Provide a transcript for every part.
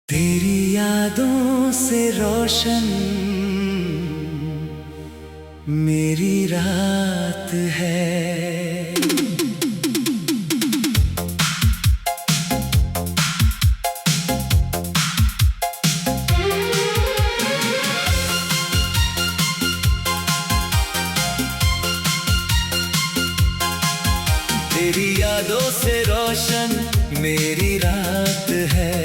तेरी यादों से रोशन मेरी रात है। तेरी यादों से रोशन मेरी रात है।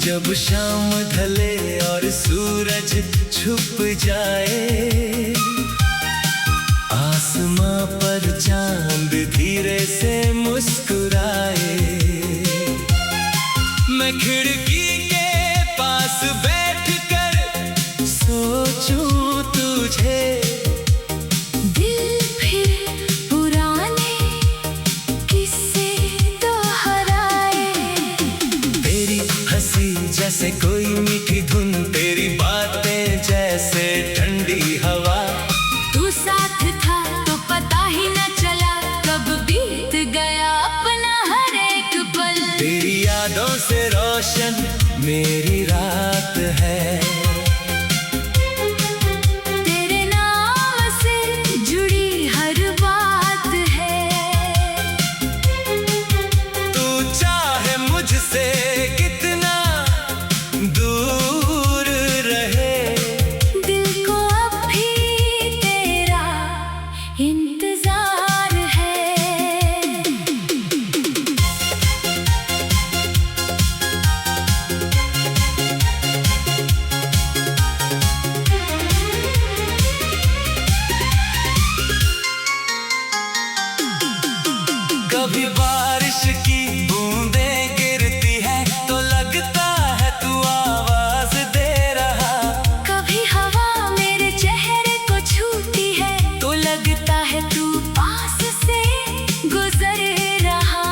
जब शाम ढले और सूरज छुप जाए, आसमां पर चांद धीरे से मुस्कुराए, मैं खिड़की के पास बैठकर सोचूं तुझे, दिल फिर पुराने किस्से दोहराए। तेरी हंसी जैसे कोई मीठी धुन, तेरी बातें जैसे ठंडी हवा। तू साथ था तो पता ही न चला कब बीत गया अपना हर एक पल। तेरी यादों से रोशन मेरी रात है। तेरे नाम से जुड़ी हर बात है। तू चाहे मुझसे कितना दूर रहे, दिल को अब भी तेरा इंतजार है। कभी बारिश की बूंदें गिरती है तो लगता है तू आवाज दे रहा। कभी हवा मेरे चेहरे को छूती है तो लगता है तू पास से गुजर रहा।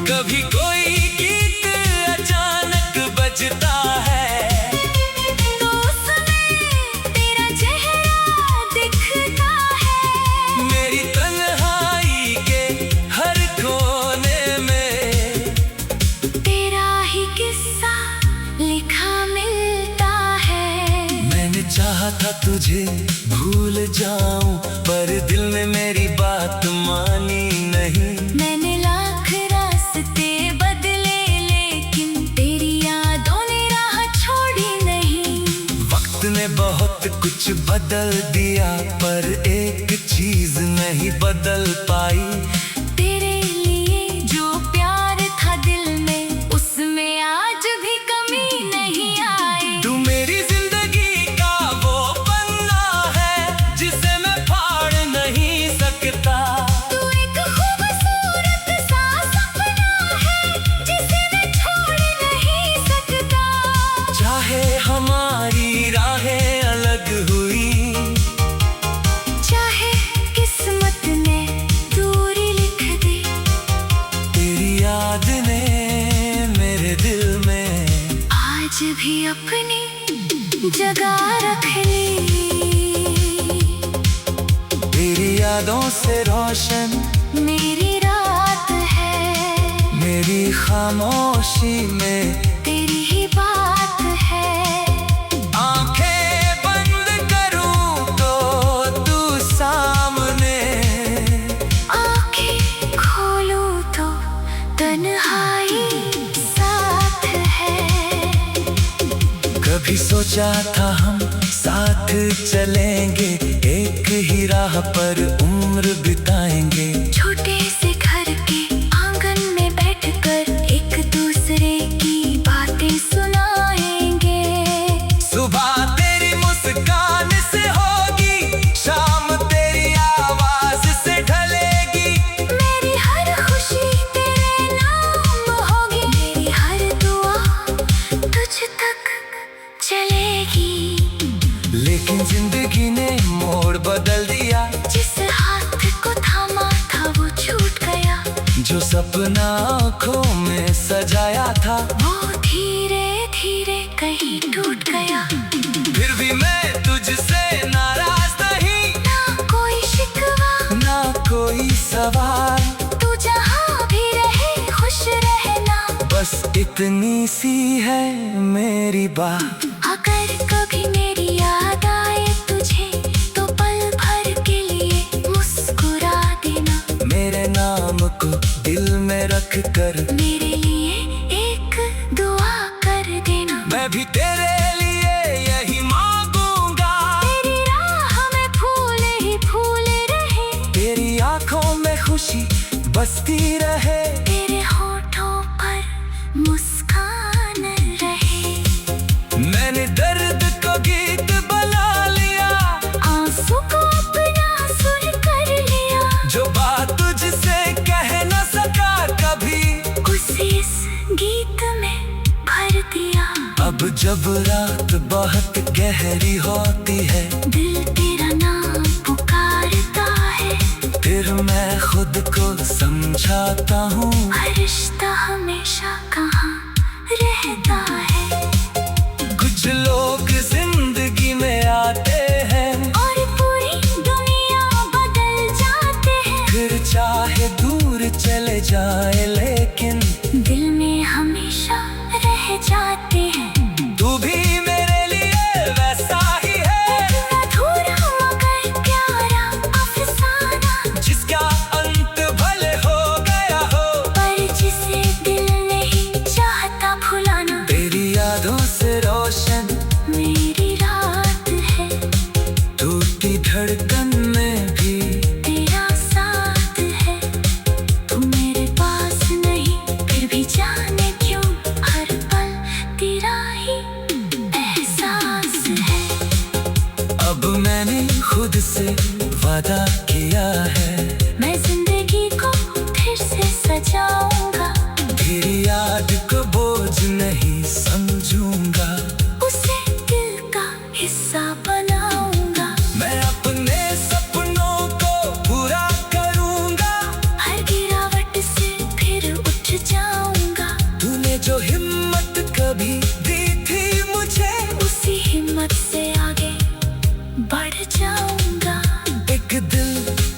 कभी कोई गीत अचानक बजता है तो उसमें तेरा चेहरा दिखता है। मेरी तन्हाई के हर कोने में तेरा ही किस्सा लिखा मिलता है। मैंने चाहा था तुझे भूल जाऊं, पर दिल ने मेरी बात मानी नहीं। मैंने लाख रास्ते बदले लेकिन तेरी यादों ने राह छोड़ी नहीं। वक्त ने बहुत कुछ बदल दिया पर एक चीज नहीं बदल पाई। तेरे लिए जो प्यार था दिल में उसमें आज भी कमी नहीं आई। तू मेरी जिंदगी का वो पन्ना है जिसे मैं फाड़ नहीं सकता। तू एक खूबसूरत सा सपना है जिसे मैं छोड़ नहीं सकता। चाहे हमारी राहें अलग हुई, चाहे किस्मत ने दूरी लिख दी, तेरी याद ने मेरे दिल में आज भी अपनी जगह रख ली। तेरी यादों से रोशन मेरी रात है। मेरी खामोशी में तेरी ही बात है। आंखें बंद करूं तो तू सामने, आंखें खोलूं तो तन्हाई साथ है। कभी सोचा था हम साथ चलेंगे, एक ही राह पर उम्र बिताएंगे। छोटे से घर के आंगन में बैठकर एक दूसरे की बातें सुनाएंगे। सुबह तेरी मुस्कान से होगी, शाम तेरी आवाज से ढलेगी। मेरी हर खुशी तेरे नाम होगी, मेरी हर दुआ तुझ तक चलेगी। लेकिन जिंदगी ने मोड़ बदल सपना आँखों में सजाया था, वो धीरे धीरे कहीं टूट गया। फिर भी मैं तुझसे नाराज नहीं, ना कोई शिकवा ना कोई सवाल, तू जहाँ भी रहे खुश रहना, बस इतनी सी है मेरी बात। अगर कभी मेरी याद आए तुझे तो पल भर के लिए मुस्कुरा देना, मेरे नाम को दिल में रख कर मेरे लिए एक दुआ कर देना। मैं भी तेरे लिए यही मांगूंगा, तेरी राह में फूल ही फूल रहे, तेरी आंखों में खुशी बसती रहे, तेरे होठों पर मुस्कान रहे। मैंने दर्द को गीत बना लिया, आंसू को अपना सुर कर लिया, जो बात तुझसे कह न सका कभी, उसे इस गीत में भर दिया। अब जब रात बहुत गहरी होती है, दिल तेरा नाम पुकारता है, फिर मैं खुद को समझाता हूँ, हर रिश्ता हमेशा कहाँ रहता है। कुछ लोग जिंदगी में आते हैं और पूरी दुनिया बदल जाते हैं, फिर चाहे दूर चले जाए लेकिन दिल में हमेशा रह जाते हैं। तू भी मेरे लिए वैसा ही है, अधूरा मगर प्यारा अफसाना, जिसका अंत भले हो गया हो, पर जिसे दिल नहीं चाहता भुलाना। तेरी यादों से रोशन मेरी रात है, टूटी धड़कन में भी तेरा साथ है, तू मेरे पास नहीं फिर भी जाने क्यों हर पल तेरा ही एहसास है। अब मैंने खुद से वादा किया है, मैं जिंदगी को फिर से सजाऊंगा, तेरी याद को बोझ नहीं समझूंगा, उसे दिल का हिस्सा बनाऊंगा, मैं अपने सपनों को पूरा करूंगा, हर गिरावट से फिर उठ जाऊंगा, तूने जो हिम्मत कभी दी थी मुझे, उसी हिम्मत से आगे बढ़ जाऊंगा। एक दिन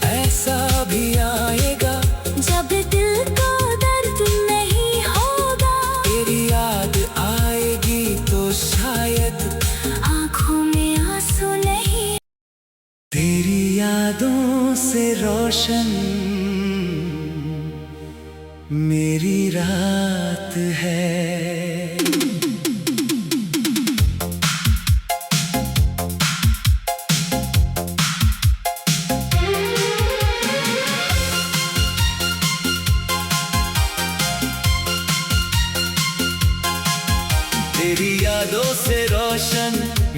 ऐसा भी आएगा, जब दिल को दर्द नहीं होगा, तेरी याद आएगी तो शायद आंखों में आंसू नहीं। तेरी यादों से रोशन मेरी रात है। तेरी यादों से रोशन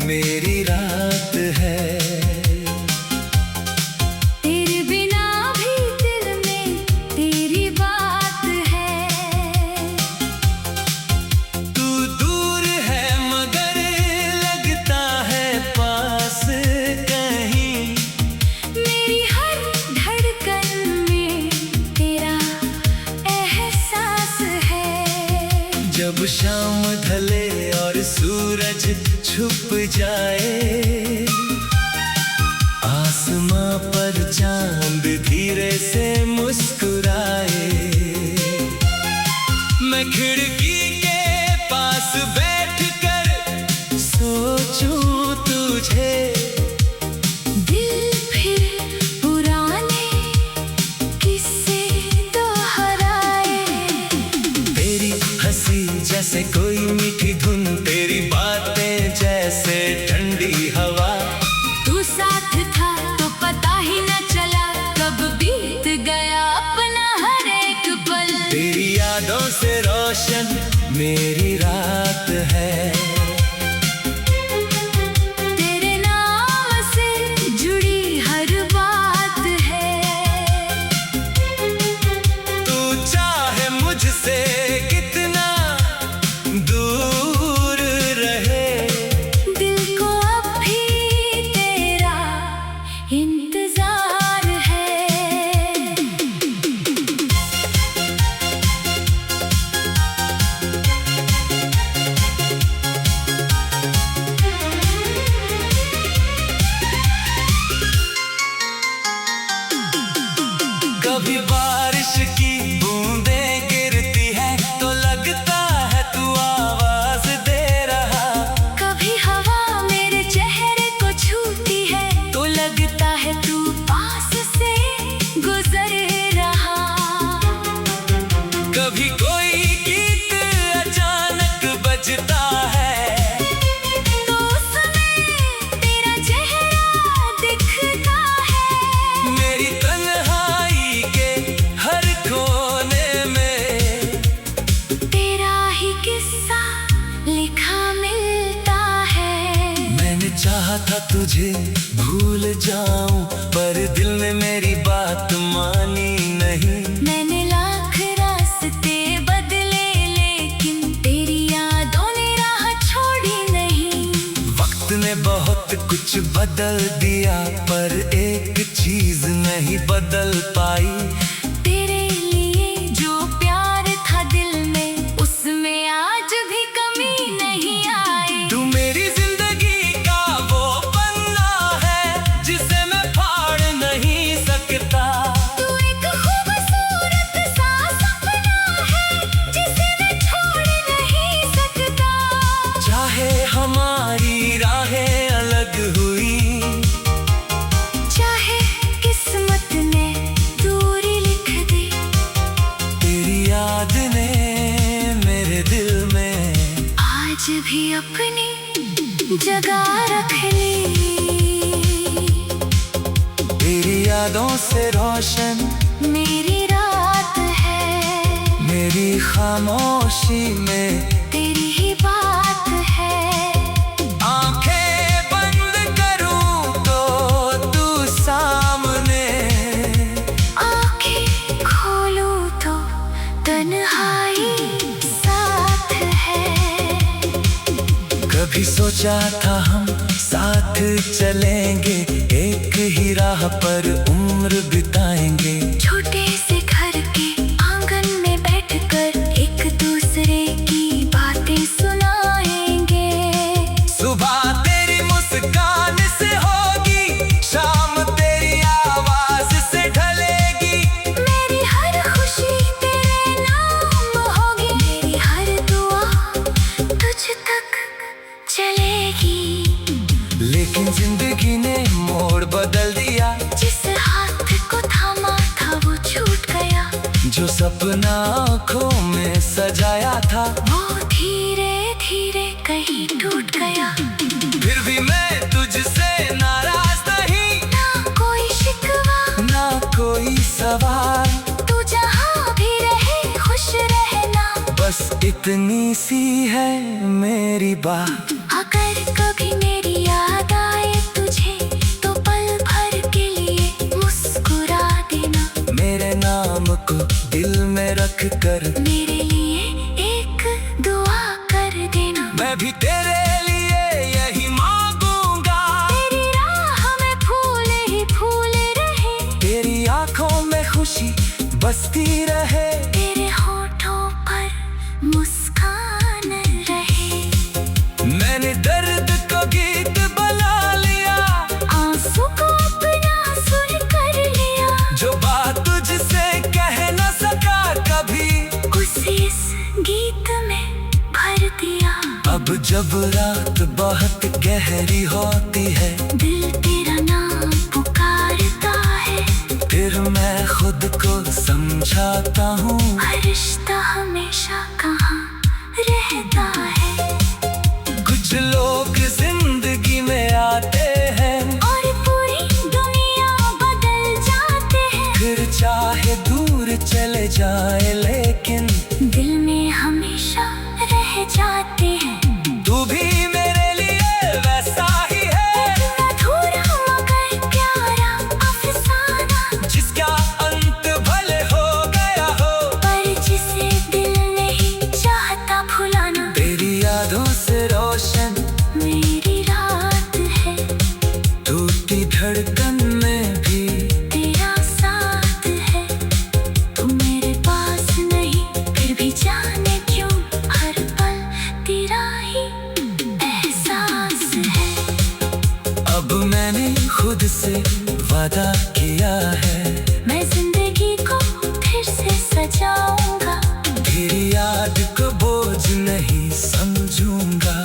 मेरी रात है, तेरे बिना भी दिल में तेरी बात है, तू दूर है मगर लगता है पास कहीं, मेरी हर धड़कन में तेरा एहसास है। जब शाम ढले और सूरज छुप जाए, आसमां पर चांद धीरे से मुस्कुराए, मैं खिड़की के पास बैठकर सोचूं तुझे, दिल फिर पुराने किस्से दोहराए, तेरी हंसी जैसे कोई मीठी धुन, तेरी बातें जैसे ठंडी हवा, तू साथ था तो पता ही न चला कब बीत गया अपना हर एक पल। तेरी यादों से रोशन मेरी रात है, तेरे नाम से जुड़ी हर बात है, तू चाहे मुझसे कितना दूर रहे, दिल को अब भी तेरा इंतजार है। तुझे भूल जाऊं, पर दिल ने मेरी बात मानी नहीं। मैंने लाख रास्ते बदले लेकिन तेरी यादों ने राह छोड़ी नहीं। वक्त ने बहुत कुछ बदल दिया, पर एक चीज नहीं बदल पाई। तेरे लिए जो प्यार था दिल में, उसमें आज भी कमी नहीं आई। तू मेरी जिंदगी का वो पन्ना है जिसे मैं फाड़ नहीं सकता। तू एक खूबसूरत सा सपना है जिसे मैं छोड़ नहीं सकता। चाहे हमारी राहें अलग हुई, चाहे किस्मत ने दूरी लिख दी, तेरी याद ने मेरे दिल में आज भी अपनी जगह रख ली। तेरी यादों से रोशन मेरी रात है, मेरी खामोशी में तेरी ही बात है। आंखें बंद करूं तो तू सामने, आंखें खोलूं तो तन्हाई साथ है। कभी सोचा था हम साथ चलेंगे, एक ही राह पर उम्र बिताएंगे। छोटे से घर के आंगन में बैठकर एक दूसरे की बातें सुनाएंगे। सुबह तेरी मुस्कान से होगी, शाम तेरी आवाज से ढलेगी। मेरी हर खुशी तेरे नाम होगी, मेरी हर दुआ तुझ तक चलेगी। लेकिन जिंदगी ने मोड़ बदल दिया, जिस हाथ को थामा था वो छूट गया। जो सपना आँखों में सजाया था वो धीरे धीरे कहीं टूट गया। फिर भी मैं तुझसे नाराज नहीं, ना कोई शिकवा, ना कोई सवाल। तू जहाँ भी रहे खुश रहना। बस इतनी सी है मेरी बात। अगर कभी मेरी याद आए तुझे तो पल भर के लिए मुस्कुरा देना। मेरे नाम को दिल में रख कर मेरे लिए एक दुआ कर देना। मैं भी तेरे लिए यही मांगूंगा। तेरी राह में फूल ही फूल रहे, तेरी आंखों में खुशी बसती रहे। तेरे होठों पर मुस्कान रहे। मैंने दर्द को गीत बना लिया, आंसू को अपना सुर कर लिया। जो बात तुझसे कह न सका कभी, उसे इस गीत में भर दिया। अब जब रात बहुत गहरी होती है, दिल तेरा नाम पुकारता है। फिर मैं खुद को समझाता हूँ, हर रिश्ता हमेशा कहाँ रहता है। कुछ लोग जिंदगी में आते हैं और पूरी दुनिया बदल जाते हैं। फिर चाहे दूर चले जाए, लेकिन दिल में हमेशा रह जाते हैं। तू भी मेरे लिए वैसा ही है, एक अधूरा मगर प्यारा अफसाना, जिसका अंत भले हो गया हो, पर जिसे दिल नहीं चाहता भुलाना। तेरी यादों से रोशन मेरी रात है, टूटी धड़कन में भी तेरा साथ है। तू मेरे पास नहीं फिर भी जाने क्यों हर पल तेरा ही एहसास है। अब मैंने खुद से वादा किया है, मैं जिंदगी को फिर से सजाऊंगा। तेरी याद को बोझ नहीं समझूंगा।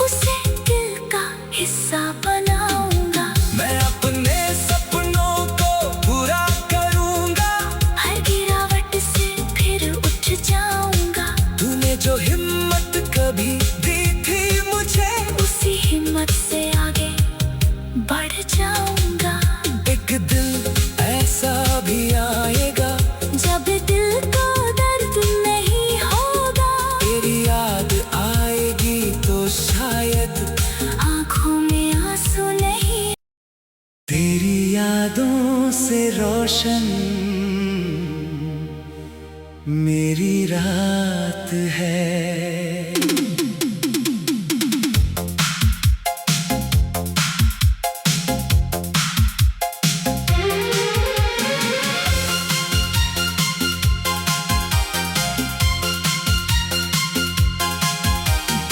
उसे दिल का हिस्सा बनाऊंगा। मैं अपने सपनों को पूरा करूंगा। हर गिरावट से फिर उठ जाऊंगा। तूने जो हिम्मत कभी दी थी मुझे, उसी हिम्मत से आगे बढ़ जाऊंगा। एक दिल ऐसा भी आएगा जब दिल को दर्द नहीं होगा, तेरी याद आएगी तो शायद आंखों में यादों से रोशन मेरी रात है।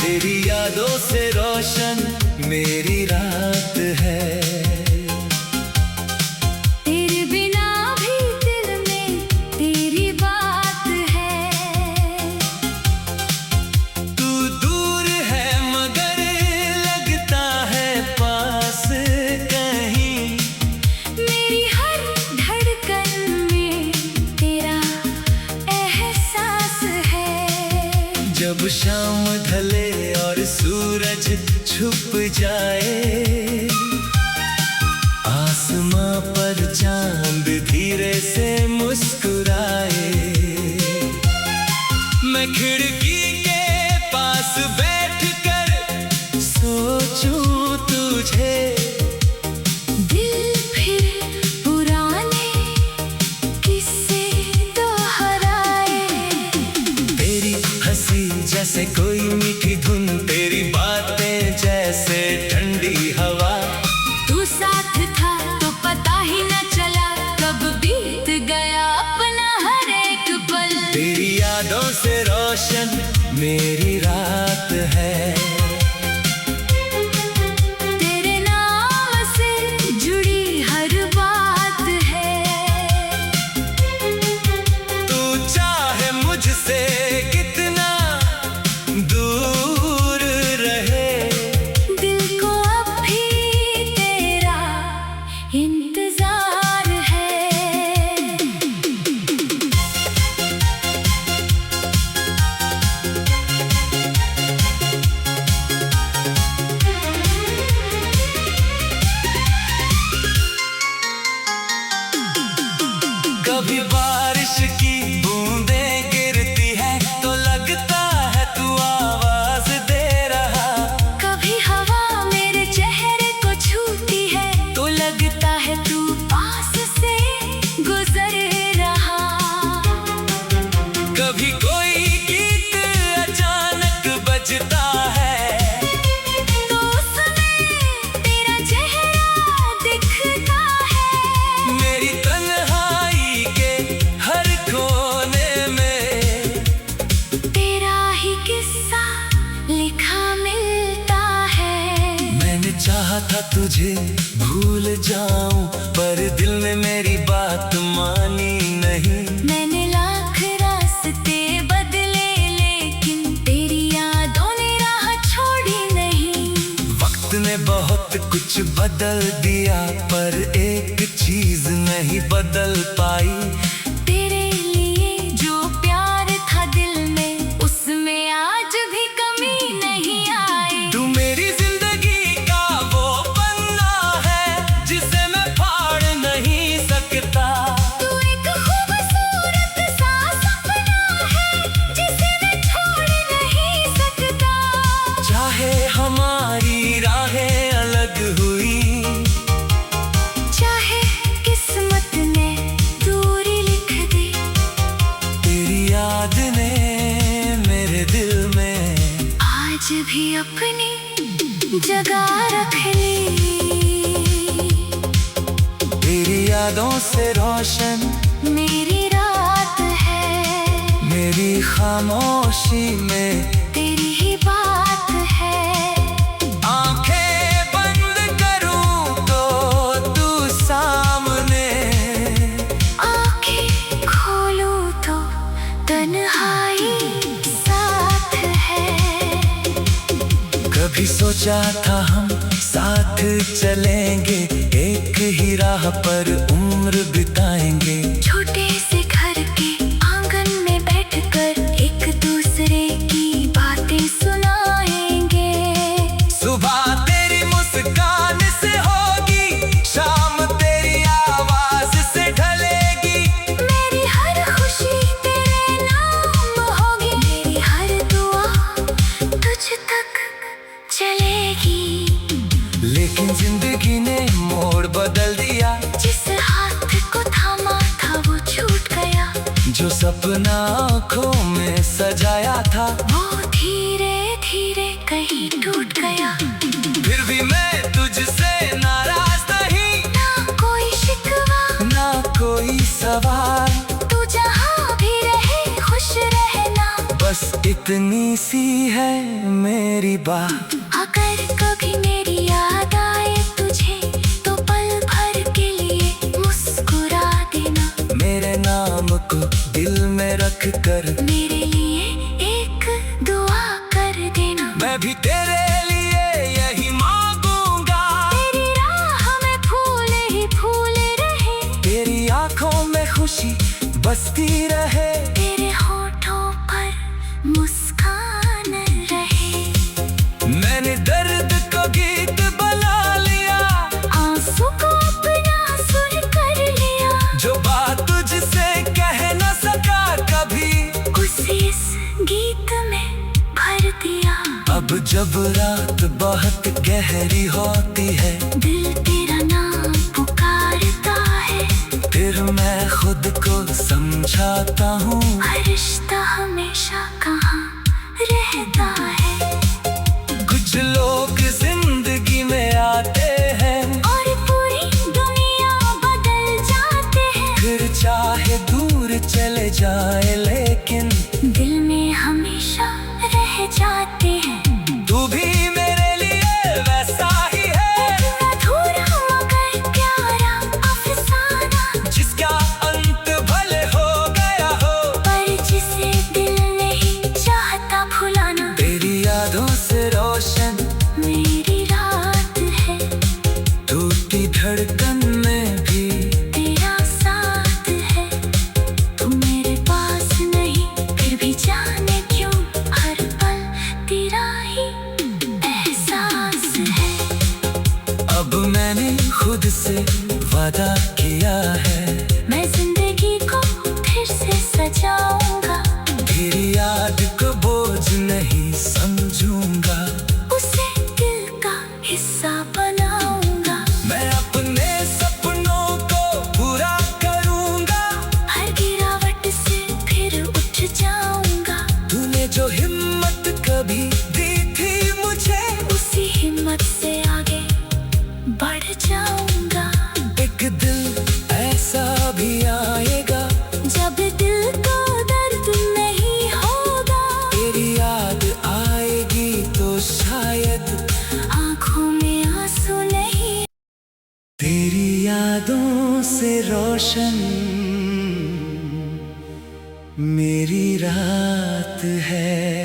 तेरी यादों से रोशन मेरी रात है। तेरे बिना भी दिल में तेरी बात है। तू दूर है मगर लगता है पास कहीं। मेरी हर धड़कन में तेरा एहसास है। जब शाम ढले और सूरज छुप जाए, आसमां पर चांद धीरे से मुस्कुराए, मैं खिड़की के पास बैठकर सोचूं तुझे। दिल फिर पुराने किस्से दोहराए। तेरी हंसी जैसे कोई मीठी धुन, तेरी बातें जैसे ठंडी हवा। तू साथ था तो पता ही न चला कब बीत गया अपना हर एक पल। तेरी यादों से रोशन मेरी रात है। तेरे नाम से जुड़ी हर बात है। तू चाहे मुझसे कितना दूर रहे, दिल को अब भी तेरा इंतजार है। कभी बारिश की बूंदें गिरती है तो लगता है तू आवाज दे रहा। कभी हवा मेरे चेहरे को छूती है तो लगता है तू पास से गुजर रहा। कभी कोई गीत अचानक बजता है तो उसमें तेरा चेहरा दिखता है। मेरी तन्हाई के हर कोने में। तेरा ही किस्सा लिखा मिलता है। मैंने चाहा था तुझे भूल जाऊं, पर दिल ने मेरी बात मानी नहीं। मैंने लाख रास्ते बदले लेकिन तेरी यादों ने राह छोड़ी नहीं। वक्त ने बहुत कुछ बदल दिया पर एक चीज नहीं बदल पाई। तेरे लिए जो प्यार था दिल में उसमें आज भी कमी नहीं आई। तू मेरी जिंदगी का वो पन्ना है जिसे मैं फाड़ नहीं सकता। तू एक खूबसूरत सा सपना है जिसे मैं छोड़ नहीं सकता। चाहे हमारी राहें अलग हुई, चाहे किस्मत ने दूरी लिख दी, तेरी याद ने मेरे दिल में आज भी अपनी जगह रख ली। तेरी यादों से रोशन मेरी रात है। मेरी खामोशी में तेरी ही बात है। आंखें बंद करूं तो तू सामने, आंखें खोलूं तो तन्हाई साथ है। कभी सोचा था हम साथ चलेंगे, एक ही राह पर उम्र बिताएंगे। छोटे से घर के आंगन में बैठकर एक दूसरे की बातें सुनाएंगे। सुबह तेरी मुस्कान से होगी, शाम तेरी आवाज से ढलेगी। मेरी हर खुशी तेरे नाम होगी। मेरी हर दुआ तुझ तक चलेगी। लेकिन जिंदगी ने मोड़ बदल दिया। सपना आँखों में सजाया था, वो धीरे धीरे कहीं टूट गया। फिर भी मैं तुझसे नाराज नहीं, ना कोई शिकवा ना कोई सवाल, तू जहाँ भी रहे खुश रहना, बस इतनी सी है मेरी बात। अगर कभी मेरी याद आए तुझे तो पल भर के लिए मुस्कुरा देना। मेरे नाम को दिल में रख कर मेरे लिए एक दुआ कर देना। मैं भी तेरे लिए यही मांगूंगा, तेरी राह में फूल ही फूल रहे, तेरी आंखों में खुशी बसती रहे, तेरे होठों पर मुस्कान रहे। मैंने दर्द को गीत बना लिया, आंसू को अपना सुर कर लिया, जो बात तुझसे कह न सका कभी, उसे इस गीत में भर दिया। अब जब रात बहुत गहरी होती है, दिल तेरा नाम पुकारता है, फिर मैं खुद को समझाता हूँ, हर रिश्ता हमेशा कहाँ रहता है। कुछ लोग जिंदगी में आते हैं और पूरी दुनिया बदल जाते हैं, फिर चाहे दूर चले जाए लेकिन दिल में हमेशा रह जाते हैं। तू भी मेरे लिए वैसा ही है, अधूरा मगर प्यारा अफसाना, जिसका अंत भले हो गया हो, पर जिसे दिल नहीं चाहता भुलाना। तेरी यादों से रोशन मेरी रात है, टूटी धड़कन में भी तेरा साथ है, तू मेरे पास नहीं फिर भी जाने क्यों हर पल तेरा ही एहसास है। अब मैंने खुद से वादा किया है, मैं जिंदगी को फिर से सजाऊंगा, तेरी याद को बोझ नहीं समझूंगा, उसे दिल का हिस्सा बनाऊंगा। मैं अपने सपनों को पूरा करूंगा, हर गिरावट से फिर उठ जाऊंगा, तूने जो हिम्मत कभी दी थी मुझे, उसी हिम्मत से आगे बढ़ जाऊंगा। एक दिल ऐसा भी आएगा, जब दिल को दर्द नहीं होगा, तेरी याद आएगी तो शायद आंखों में आंसू नहीं। तेरी यादों से रोशन मेरी रात है।